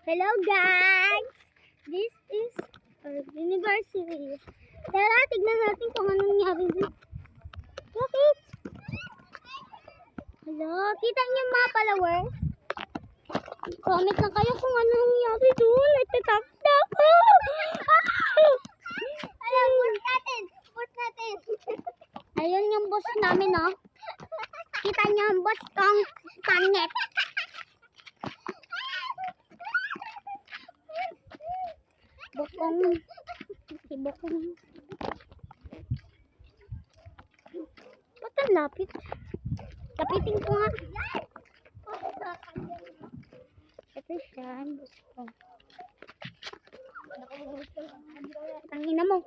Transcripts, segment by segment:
Hello guys! This is our university. Tara, tignan natin kung anong nangyari dito. Bakit? Hello, kita niyo mga followers? Comment na kayo kung anong nangyari doon. Nagtatakta ako! Alam, push natin! Push natin! Ayun yung boss namin, oh. Kita niyo ang boss kong pangit. Bokong. Si Bokong. Ba't ang lapit? Lapitin ko nga. Ito siya. Gusto. Tangina mo.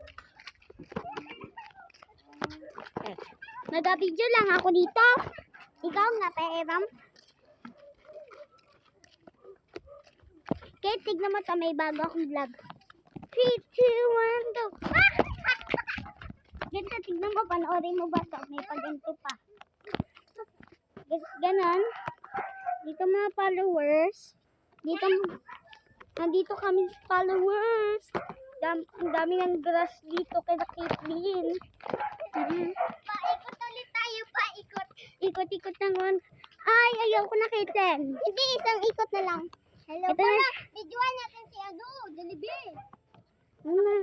Nag-video lang ako dito. Ikaw nga, Peram. Okay, tignan mo ito. May bago akong vlog. 3, 2, 1, go! Ganito, tignan mo. Panoorin mo ba ito? May paganto pa. Ganon. Dito mga followers. Nandito kami sa followers. Ang dami ng grass dito kay Caitlyn. Paikot ulit tayo, paikot. Ikot-ikot naman. Ay, ayaw ko na Caitlyn. Hindi, isang ikot na lang. Hello, Ito para na. videoan natin si Jollibee. Ano?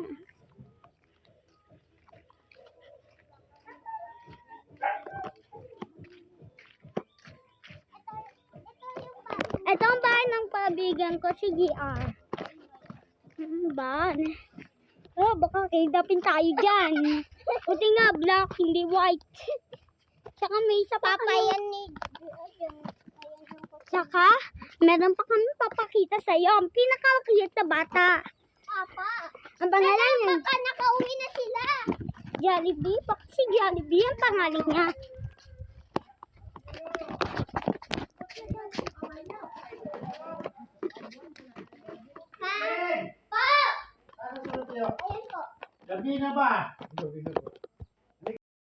Ito ang bahay ng pabigan ko, si GR. Ba? Oh, baka kidapin tayo dyan. Buti nga, black, hindi white. Tsaka may isa pa Papa yan ni... Tsaka, meron pa kami papakita sa'yo. Ang pinaka-cute na bata. Papa. Ang pangalan niya, Baka nakauwi na sila. Jollibee. Bakit si Jollibee ang pangalan niya? Ha? Pa! Ano sunod tayo? Ayan po. Gabi na ba? Gabi na ba?